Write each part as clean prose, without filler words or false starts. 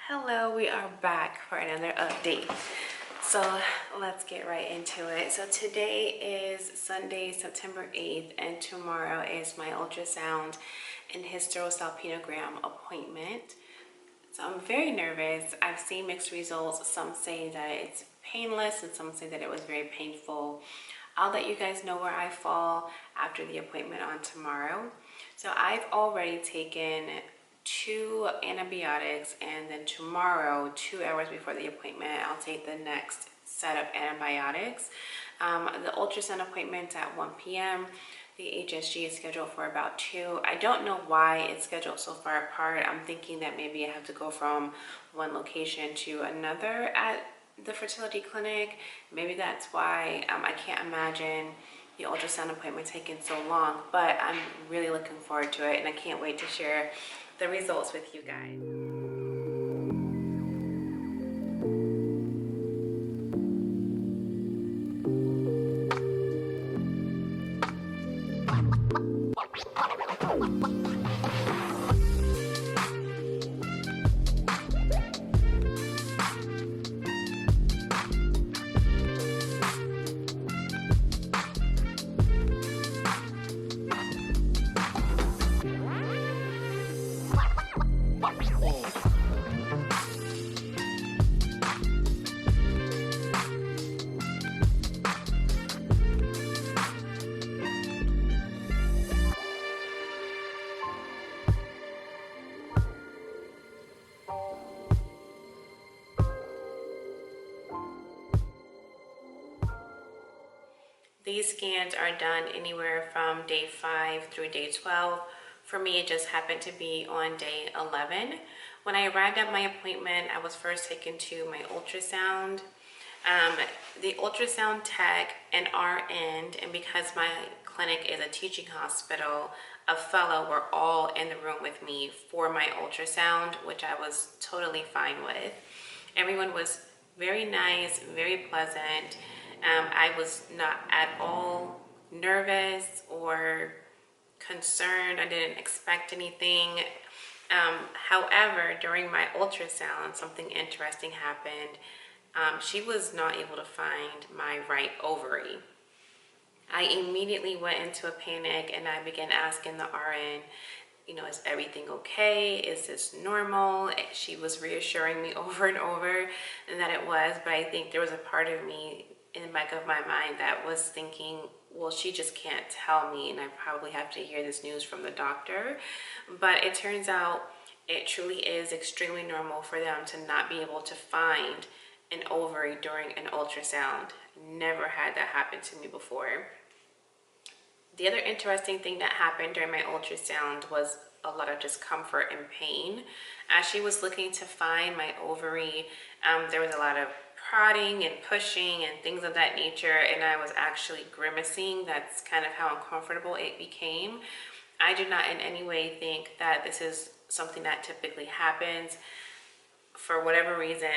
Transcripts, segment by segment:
Hello, we are back for another update. So let's get right into it. So today is Sunday, September 8th, and tomorrow is my ultrasound and hysterosalpinogram appointment. So I'm very nervous. I've seen mixed results. Some say that it's painless and some say that it was very painful. I'll let you guys know where I fall after the appointment on tomorrow. So I've already taken 2 antibiotics, and then tomorrow, 2 hours before the appointment, I'll take the next set of antibiotics. The ultrasound appointment's at 1 p.m. The HSG is scheduled for about 2. I don't know why it's scheduled so far apart. I'm thinking that maybe I have to go from one location to another at the fertility clinic. Maybe that's why. I can't imagine the ultrasound appointment taking so long, but I'm really looking forward to it, and I can't wait to share the results with you guys. These scans are done anywhere from day 5 through day 12. For me, it just happened to be on day 11. When I arrived at my appointment, I was first taken to my ultrasound. The ultrasound tech and RN, and because my clinic is a teaching hospital, a fellow were all in the room with me for my ultrasound, which I was totally fine with. Everyone was very nice, very pleasant. I was not at all nervous or concerned. I didn't expect anything. However, during my ultrasound, something interesting happened. She was not able to find my right ovary. I immediately went into a panic and I began asking the RN, is everything okay? Is this normal? She was reassuring me over and over and that it was, but I think there was a part of me in the back of my mind that was thinking, well, she just can't tell me and I probably have to hear this news from the doctor. But it turns out it truly is extremely normal for them to not be able to find an ovary during an ultrasound. Never had that happen to me before. The other interesting thing that happened during my ultrasound was a lot of discomfort and pain. As she was looking to find my ovary, there was a lot of prodding and pushing and things of that nature, and I was actually grimacing. That's kind of how uncomfortable it became. I do not in any way think that this is something that typically happens. For whatever reason,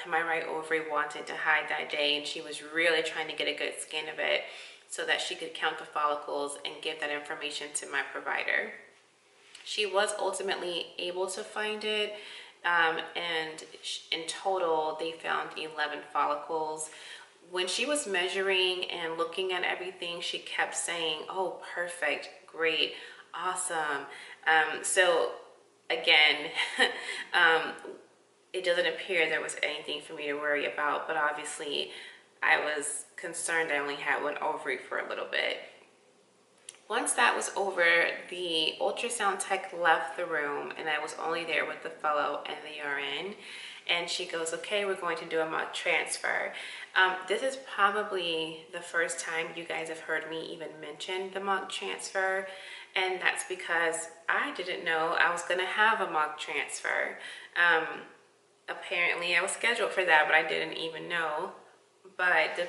my right ovary wanted to hide that day, and she was really trying to get a good scan of it so that she could count the follicles and give that information to my provider. She was ultimately able to find it, and in total, they found 11 follicles. When she was measuring and looking at everything, she kept saying, "Oh, perfect, great, awesome." So again, it doesn't appear there was anything for me to worry about, but obviously I was concerned I only had one ovary for a little bit. Once that was over, the ultrasound tech left the room and I was only there with the fellow and the RN. And she goes, "Okay, we're going to do a mock transfer." This is probably the first time you guys have heard me even mention the mock transfer. And that's because I didn't know I was going to have a mock transfer. Apparently I was scheduled for that, but I didn't even know. But the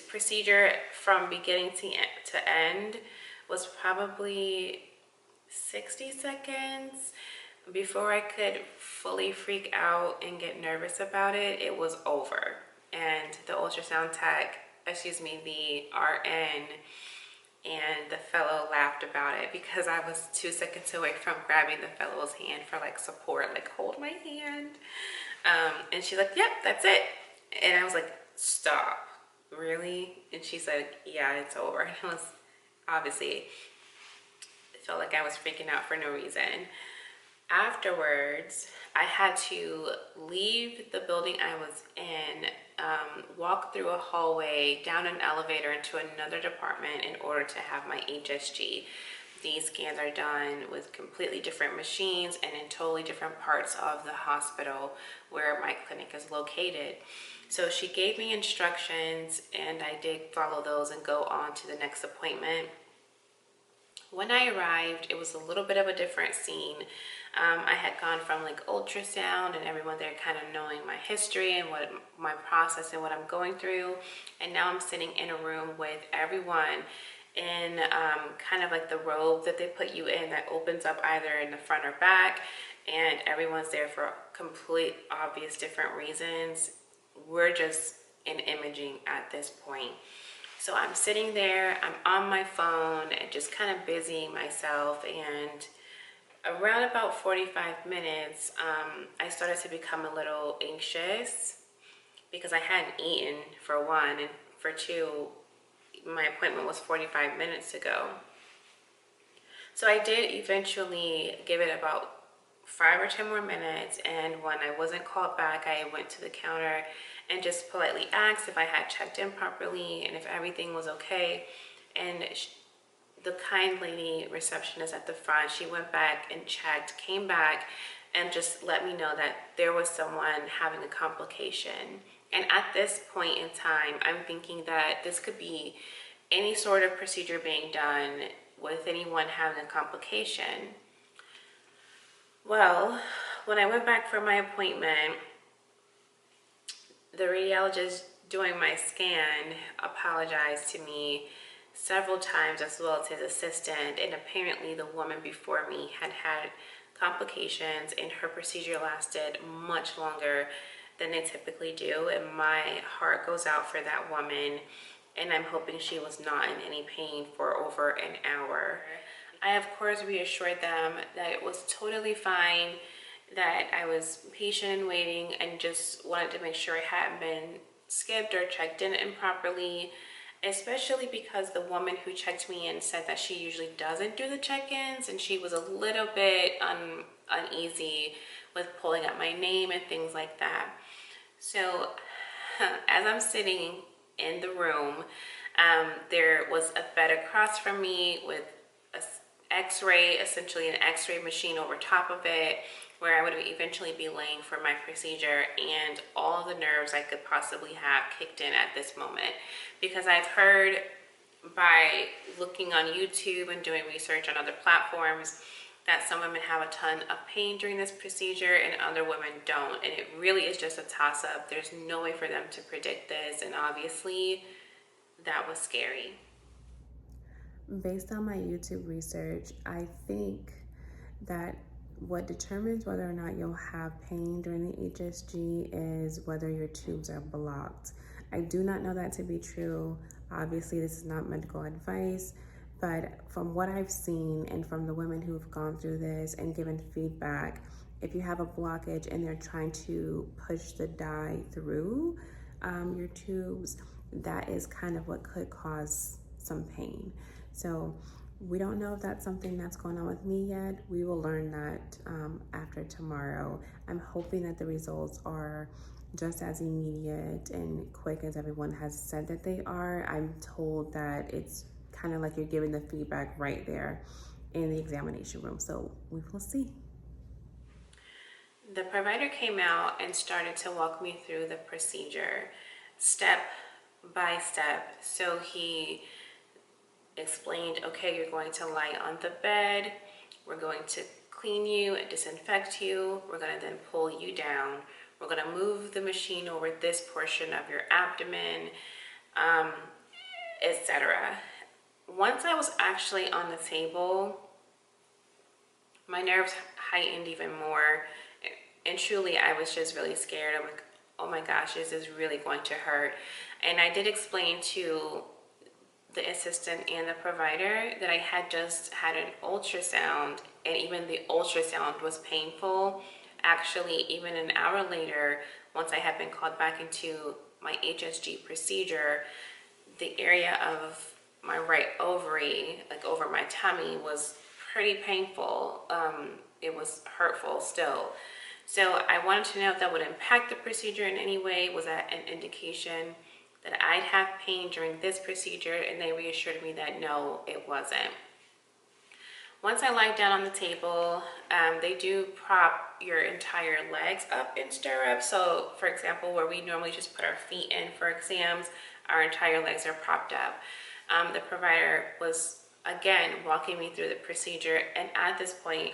procedure from beginning to end was probably 60 seconds. Before I could fully freak out and get nervous about it, it was over. And the ultrasound tech, the RN and the fellow laughed about it because I was 2 seconds away from grabbing the fellow's hand for like support, like hold my hand. And she's like, yep, that's it. And I was like, stop, really? And she said, yeah, it's over. And I was obviously, it felt like I was freaking out for no reason. Afterwards, I had to leave the building I was in, walk through a hallway, down an elevator into another department in order to have my HSG. These scans are done with completely different machines and in totally different parts of the hospital where my clinic is located. So she gave me instructions and I did follow those and go on to the next appointment. When I arrived, it was a little bit of a different scene. I had gone from like ultrasound and everyone there kind of knowing my history and what my process and what I'm going through. And now I'm sitting in a room with everyone in kind of like the robe that they put you in that opens up either in the front or back. And everyone's there for complete obvious different reasons. We're just in imaging at this point. So I'm sitting there, I'm on my phone and just kind of busying myself, and around about 45 minutes, I started to become a little anxious because I hadn't eaten for one, and for two, my appointment was 45 minutes ago. So I did eventually give it about 5 or 10 more minutes, and when I wasn't called back, I went to the counter and just politely asked if I had checked in properly and if everything was okay. And the kind lady receptionist at the front, she went back and checked, came back, and just let me know that there was someone having a complication. And at this point in time, I'm thinking that this could be any sort of procedure being done with anyone having a complication. Well, when I went back for my appointment, the radiologist doing my scan apologized to me several times, as well as his assistant, and apparently the woman before me had had complications and her procedure lasted much longer than they typically do, and my heart goes out for that woman, and I'm hoping she was not in any pain for over an hour. I of course reassured them that it was totally fine, that I was patient and waiting, and just wanted to make sure I hadn't been skipped or checked in improperly, especially because the woman who checked me in said that she usually doesn't do the check-ins, and she was a little bit uneasy with pulling up my name and things like that. So as I'm sitting in the room, there was a bed across from me with a x-ray, essentially an x-ray machine over top of it, where I would eventually be laying for my procedure, and all the nerves I could possibly have kicked in at this moment. Because I've heard by looking on YouTube and doing research on other platforms that some women have a ton of pain during this procedure and other women don't, and it really is just a toss-up. There's no way for them to predict this, and obviously that was scary. Based on my YouTube research, I think that what determines whether or not you'll have pain during the HSG is whether your tubes are blocked. I do not know that to be true. Obviously, this is not medical advice, but from what I've seen and from the women who have gone through this and given feedback, if you have a blockage and they're trying to push the dye through your tubes, that is kind of what could cause some pain. So we don't know if that's something that's going on with me yet. We will learn that after tomorrow. I'm hoping that the results are just as immediate and quick as everyone has said that they are. I'm told that it's kind of like you're giving the feedback right there in the examination room. So we will see. The provider came out and started to walk me through the procedure step by step. So he explained, okay, you're going to lie on the bed, we're going to clean you and disinfect you, we're going to then pull you down, we're going to move the machine over this portion of your abdomen, etc. Once I was actually on the table, my nerves heightened even more, and truly I was just really scared. I'm like, oh my gosh, this is really going to hurt. And I did explain to the assistant and the provider that I had just had an ultrasound, and even the ultrasound was painful. Actually, even an hour later, once I had been called back into my HSG procedure, the area of my right ovary, like over my tummy, was pretty painful. It was hurtful still. So I wanted to know if that would impact the procedure in any way. Was that an indication that I'd have pain during this procedure? And they reassured me that no, it wasn't. Once I lie down on the table, they do prop your entire legs up in stirrups. So for example, where we normally just put our feet in for exams, our entire legs are propped up. The provider was, again, walking me through the procedure. And at this point,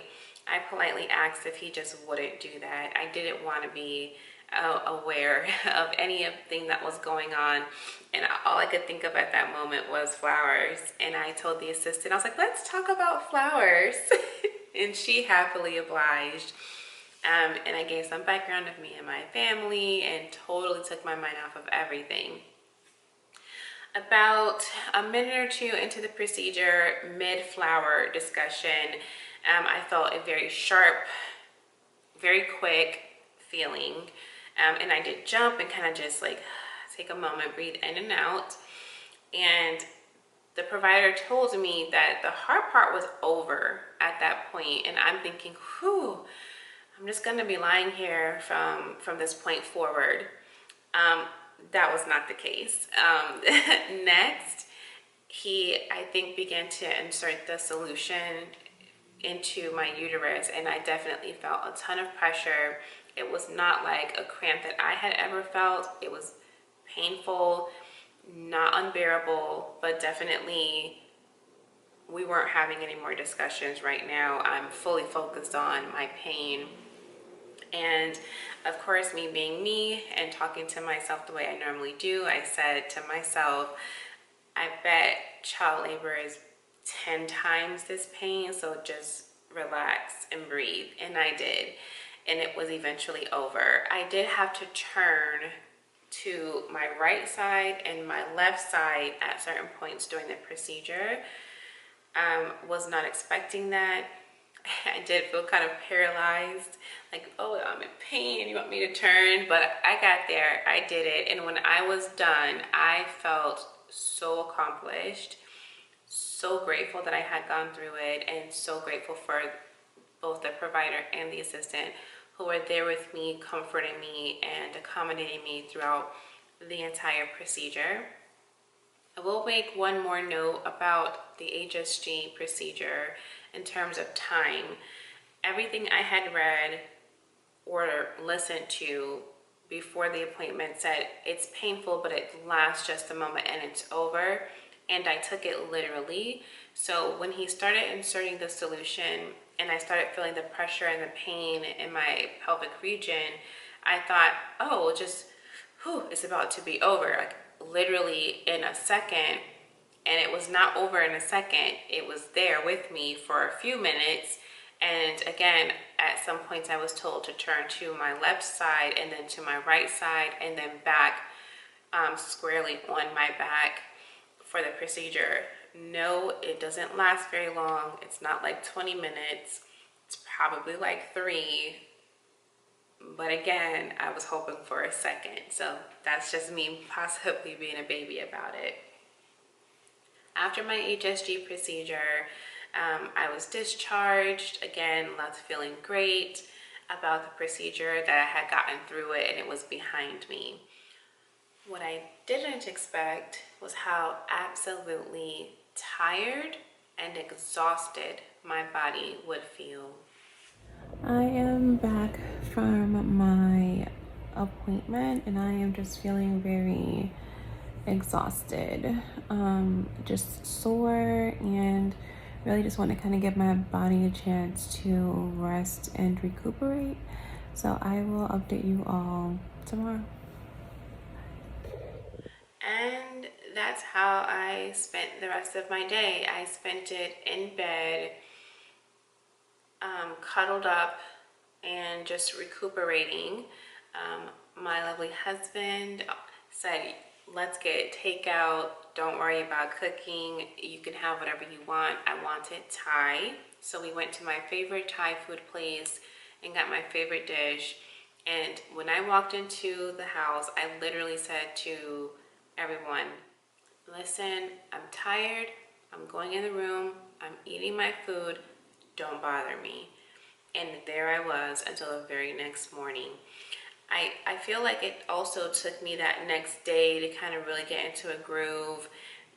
I politely asked if he just wouldn't do that. I didn't want to be aware of anything that was going on, and all I could think of at that moment was flowers. And I told the assistant, I was like, let's talk about flowers. And she happily obliged. And I gave some background of me and my family and totally took my mind off of everything. About a minute or two into the procedure, mid-flower discussion, I felt a very sharp, very quick feeling. And I did jump and kind of just like take a moment, breathe in and out. And the provider told me that the hard part was over at that point. And I'm thinking, whew, I'm just gonna be lying here from this point forward. That was not the case. Next, he, I think, began to insert the solution into my uterus, and I definitely felt a ton of pressure. It was not like a cramp that I had ever felt. It was painful, not unbearable, but definitely we weren't having any more discussions right now. I'm fully focused on my pain. And of course, me being me and talking to myself the way I normally do, I said to myself, I bet child labor is 10 times this pain, so just relax and breathe. And I did. And it was eventually over. I did have to turn to my right side and my left side at certain points during the procedure. Was not expecting that. I did feel kind of paralyzed, like, oh, I'm in pain, you want me to turn? But I got there, I did it. And when I was done, I felt so accomplished, so grateful that I had gone through it, and so grateful for both the provider and the assistant who were there with me, comforting me and accommodating me throughout the entire procedure. I will make one more note about the HSG procedure in terms of time. Everything I had read or listened to before the appointment said it's painful, but it lasts just a moment and it's over. And I took it literally. So when he started inserting the solution and I started feeling the pressure and the pain in my pelvic region, I thought, oh, just, whew, it's about to be over. Like literally in a second. And it was not over in a second. It was there with me for a few minutes. And again, at some points I was told to turn to my left side and then to my right side and then back squarely on my back for the procedure. No, it doesn't last very long. It's not like 20 minutes. It's probably like 3. But again, I was hoping for a second. So that's just me possibly being a baby about it. After my HSG procedure, I was discharged. Again, left feeling great about the procedure, that I had gotten through it and it was behind me. What I didn't expect was how absolutely tired and exhausted my body would feel. I am back from my appointment and I am just feeling very exhausted, just sore, and really just want to kind of give my body a chance to rest and recuperate. So I will update you all tomorrow. And that's how I spent the rest of my day. I spent it in bed, cuddled up and just recuperating. My lovely husband said, let's get takeout. Don't worry about cooking. You can have whatever you want. I wanted Thai. So we went to my favorite Thai food place and got my favorite dish. And when I walked into the house, I literally said to everyone, listen, I'm tired, I'm going in the room, I'm eating my food, don't bother me. And there I was until the very next morning. I feel like it also took me that next day to kind of really get into a groove.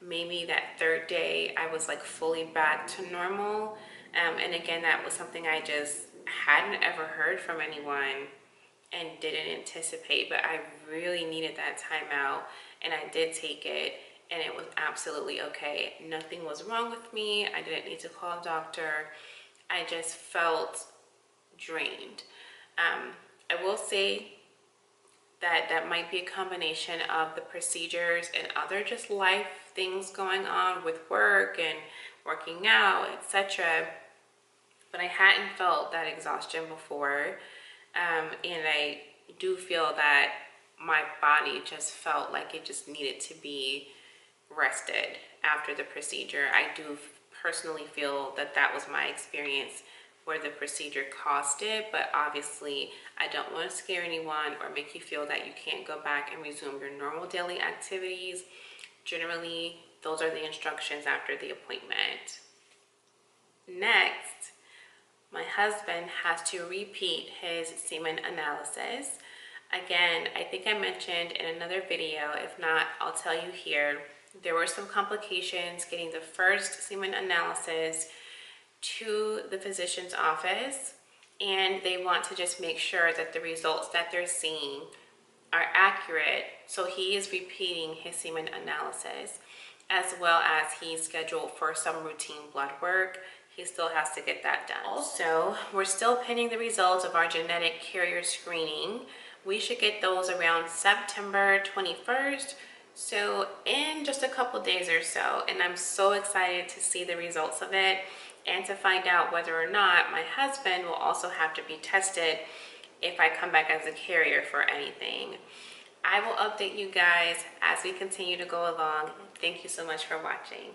Maybe that third day I was like fully back to normal. And again, that was something I just hadn't ever heard from anyone and didn't anticipate, but I really needed that time out, and I did take it, and it was absolutely okay. Nothing was wrong with me. I didn't need to call a doctor. I just felt drained. I will say that that might be a combination of the procedures and other just life things going on with work and working out, etc. But I hadn't felt that exhaustion before. And I do feel that my body just felt like it just needed to be rested after the procedure. I do personally feel that that was my experience where the procedure caused it, but obviously I don't want to scare anyone or make you feel that you can't go back and resume your normal daily activities. Generally, those are the instructions after the appointment. Next, my husband has to repeat his semen analysis. Again, I think I mentioned in another video, if not, I'll tell you here, there were some complications getting the first semen analysis to the physician's office, and they want to just make sure that the results that they're seeing are accurate. So he is repeating his semen analysis, as well as he's scheduled for some routine blood work. He still has to get that done. Also, we're still pending the results of our genetic carrier screening. We should get those around September 21st. So in just a couple days or so, and I'm so excited to see the results of it and to find out whether or not my husband will also have to be tested if I come back as a carrier for anything. I will update you guys as we continue to go along. Thank you so much for watching.